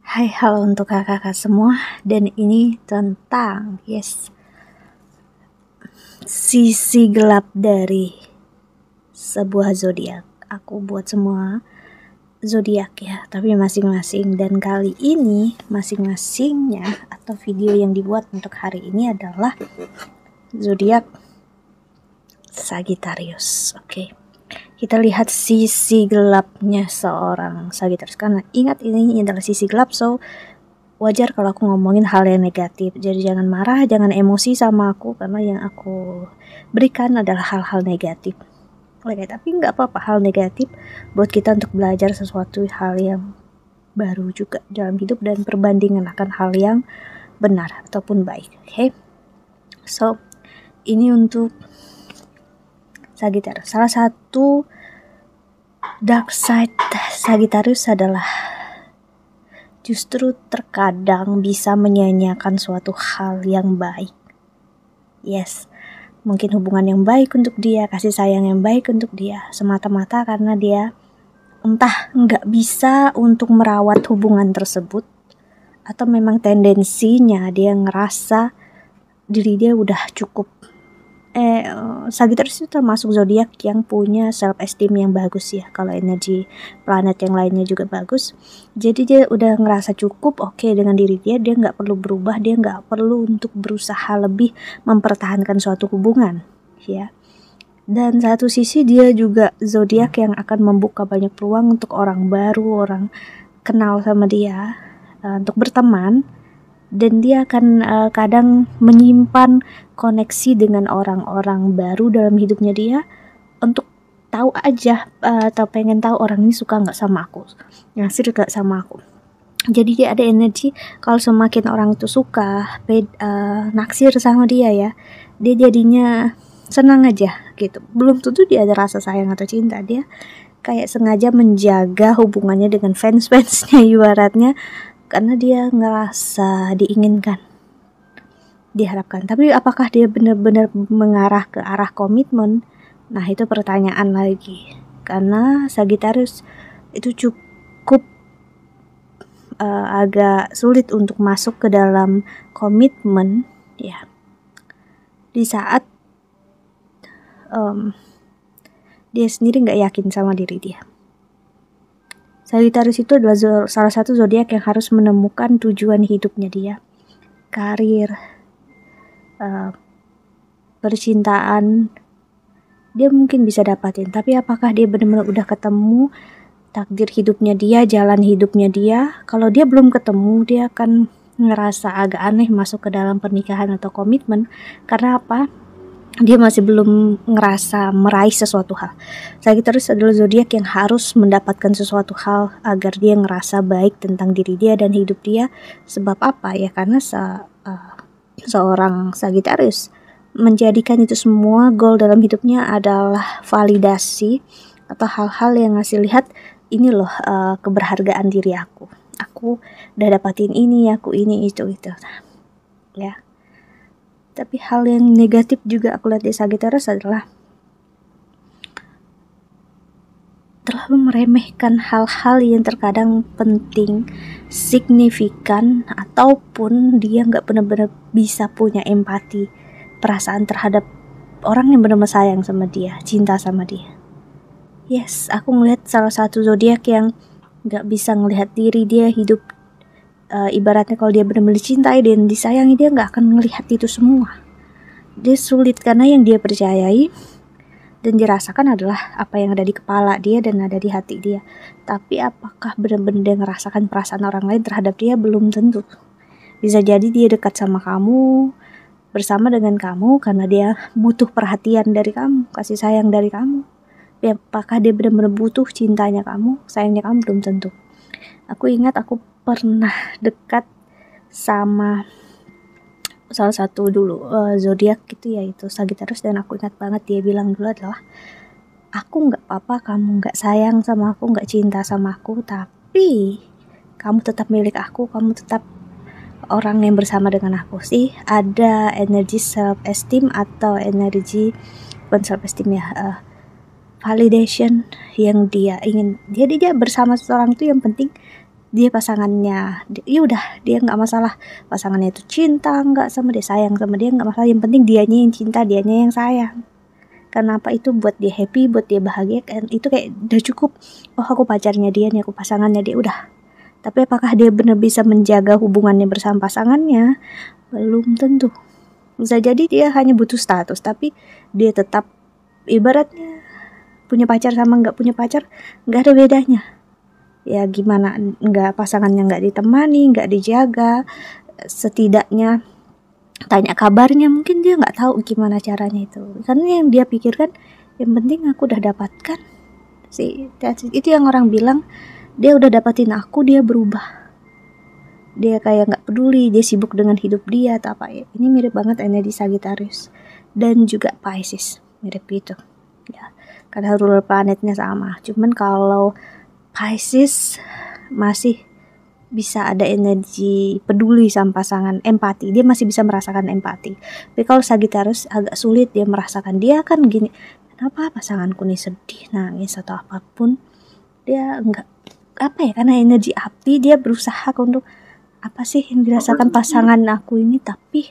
Hai, halo untuk kakak-kakak semua, dan ini tentang sisi gelap dari sebuah zodiak. Aku buat semua zodiak ya, tapi masing-masing, dan kali ini masing-masingnya atau video yang dibuat untuk hari ini adalah zodiak Sagittarius. Oke. Kita lihat sisi gelapnya seorang Sagittarius, karena ingat ini adalah sisi gelap, so wajar kalau aku ngomongin hal yang negatif. Jadi jangan marah, jangan emosi sama aku, karena yang aku berikan adalah hal-hal negatif. Oke, tapi nggak apa-apa, hal negatif buat kita untuk belajar sesuatu hal yang baru juga dalam hidup dan perbandingan akan hal yang benar ataupun baik. Oke. So, ini untuk Sagittarius. Salah satu dark side Sagittarius adalah justru terkadang bisa menyanyiakan suatu hal yang baik. Yes, mungkin hubungan yang baik untuk dia, kasih sayang yang baik untuk dia, semata-mata karena dia entah nggak bisa untuk merawat hubungan tersebut, atau memang tendensinya dia ngerasa diri dia udah cukup. Sagittarius itu termasuk zodiak yang punya self esteem yang bagus ya. Kalau energi planet yang lainnya juga bagus, jadi dia udah ngerasa cukup oke dengan diri dia nggak perlu berubah, dia nggak perlu untuk berusaha lebih mempertahankan suatu hubungan ya. Dan satu sisi dia juga zodiak yang akan membuka banyak peluang untuk orang baru, orang kenal sama dia, untuk berteman. Dan dia akan kadang menyimpan koneksi dengan orang-orang baru dalam hidupnya dia untuk tahu aja, atau pengen tahu orang ini suka nggak sama aku, ngasih nggak sama aku. Jadi dia ada energi kalau semakin orang itu suka, naksir sama dia ya, dia jadinya senang aja gitu. Belum tentu dia ada rasa sayang atau cinta, dia kayak sengaja menjaga hubungannya dengan fans-fansnya ibaratnya, karena dia ngerasa diinginkan, diharapkan. Tapi apakah dia benar-benar mengarah ke arah komitmen? Nah, itu pertanyaan lagi. Karena Sagittarius itu cukup agak sulit untuk masuk ke dalam komitmen ya, di saat dia sendiri nggak yakin sama diri dia. Sagittarius itu adalah salah satu zodiak yang harus menemukan tujuan hidupnya dia, karir, percintaan, dia mungkin bisa dapatin. Tapi apakah dia benar-benar udah ketemu takdir hidupnya dia, jalan hidupnya dia? Kalau dia belum ketemu, dia akan ngerasa agak aneh masuk ke dalam pernikahan atau komitmen. Karena apa? Dia masih belum ngerasa meraih sesuatu hal. Sagittarius adalah zodiak yang harus mendapatkan sesuatu hal agar dia ngerasa baik tentang diri dia dan hidup dia. Sebab apa ya? Karena seorang Sagittarius menjadikan itu semua goal dalam hidupnya adalah validasi atau hal-hal yang ngasih lihat, ini loh keberhargaan diri aku udah dapatin ini, aku ini itu ya. Tapi hal yang negatif juga aku lihat di Sagittarius adalah terlalu meremehkan hal-hal yang terkadang penting, signifikan, ataupun dia nggak benar-benar bisa punya empati, perasaan terhadap orang yang benar-benar sayang sama dia, cinta sama dia. Yes, aku ngelihat salah satu zodiak yang nggak bisa ngelihat diri dia hidup, ibaratnya kalau dia benar-benar dicintai dan disayangi, dia nggak akan melihat itu semua. Dia sulit karena yang dia percayai dan dirasakan adalah apa yang ada di kepala dia dan ada di hati dia. Tapi apakah benar-benar dia ngerasakan perasaan orang lain terhadap dia? Belum tentu. Bisa jadi dia dekat sama kamu, bersama dengan kamu karena dia butuh perhatian dari kamu, kasih sayang dari kamu. Tapi apakah dia benar-benar butuh cintanya kamu, sayangnya kamu? Belum tentu. Aku ingat aku pernah dekat sama salah satu dulu zodiak gitu, yaitu Sagittarius, dan aku ingat banget dia bilang dulu adalah, aku nggak apa-apa kamu nggak sayang sama aku, nggak cinta sama aku, tapi kamu tetap milik aku, kamu tetap orang yang bersama dengan aku. Sih ada energi self esteem atau energi bukan self esteem ya, validation yang dia ingin. Dia bersama seseorang itu yang penting dia pasangannya, ya udah dia nggak masalah pasangannya itu cinta nggak sama dia, sayang sama dia nggak masalah, yang penting dianya yang cinta, dianya yang sayang. Kenapa? Itu buat dia happy, buat dia bahagia, kan itu kayak udah cukup. Oh, aku pacarnya dia nih, aku pasangannya dia, udah. Tapi apakah dia benar bisa menjaga hubungannya bersama pasangannya? Belum tentu. Bisa jadi dia hanya butuh status, tapi dia tetap, ibaratnya punya pacar sama nggak punya pacar nggak ada bedanya. Ya gimana, nggak, pasangannya nggak ditemani, nggak dijaga, setidaknya tanya kabarnya, mungkin dia nggak tahu gimana caranya itu, karena yang dia pikirkan yang penting aku udah dapatkan sih. Itu yang orang bilang, dia udah dapatin aku, dia berubah, dia kayak nggak peduli, dia sibuk dengan hidup dia atau apa ya. Ini mirip banget energi Sagittarius dan juga Pisces, mirip gitu ya, karena ruler planetnya sama. Cuman kalau Pisces masih bisa ada energi peduli sama pasangan, empati, dia masih bisa merasakan empati. Tapi kalau Sagittarius agak sulit dia merasakan. Dia kan gini, kenapa pasanganku nih sedih, nangis atau apapun, dia enggak, apa ya, karena energi api, dia berusaha untuk apa sih yang dirasakan pasangan aku ini, tapi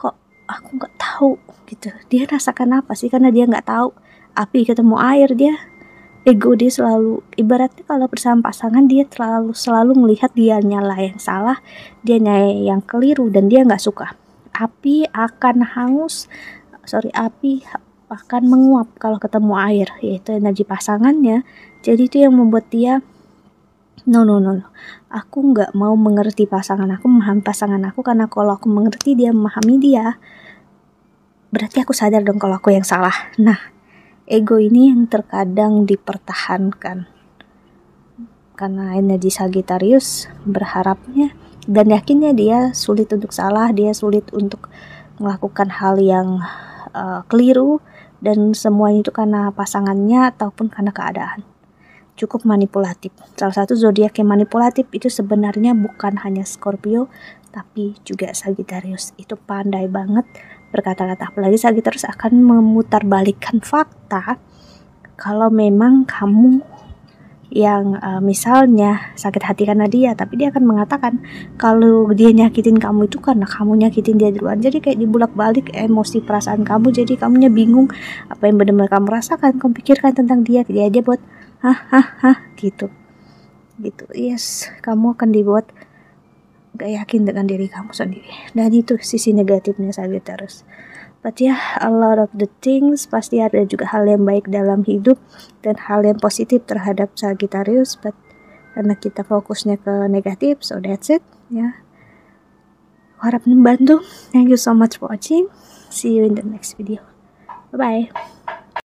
kok aku nggak tahu gitu. Dia rasakan apa sih, karena dia nggak tahu. Api ketemu air, dia ego dia selalu, ibaratnya kalau bersama pasangan dia selalu melihat dianya lah yang salah, dianya yang keliru, dan dia nggak suka. Api akan menguap kalau ketemu air, yaitu energi pasangannya. Jadi itu yang membuat dia no, aku nggak mau mengerti pasangan aku, memahami pasangan aku, karena kalau aku mengerti dia, memahami dia, berarti aku sadar dong kalau aku yang salah. Nah, ego ini yang terkadang dipertahankan karena energi Sagittarius berharapnya dan yakinnya dia sulit untuk salah, dia sulit untuk melakukan hal yang keliru, dan semuanya itu karena pasangannya ataupun karena keadaan. Cukup manipulatif. Salah satu zodiak yang manipulatif itu sebenarnya bukan hanya Scorpio, tapi juga Sagittarius. Itu pandai banget berkata-kata. Apalagi Sagittarius akan memutarbalikkan fakta. Kalau memang kamu yang misalnya sakit hati karena dia, tapi dia akan mengatakan kalau dia nyakitin kamu itu karena kamu nyakitin dia duluan. Jadi kayak dibulak-balik emosi perasaan kamu, jadi kamunya bingung apa yang benar-benar kamu rasakan, kamu pikirkan tentang dia aja buat gitu. Yes, kamu akan dibuat gak yakin dengan diri kamu sendiri, dan itu sisi negatifnya Sagittarius. But ya, a lot of the things, pasti ada juga hal yang baik dalam hidup dan hal yang positif terhadap Sagittarius, but karena kita fokusnya ke negatif, so that's it ya. Harap membantu. Thank you so much for watching. See you in the next video. Bye bye.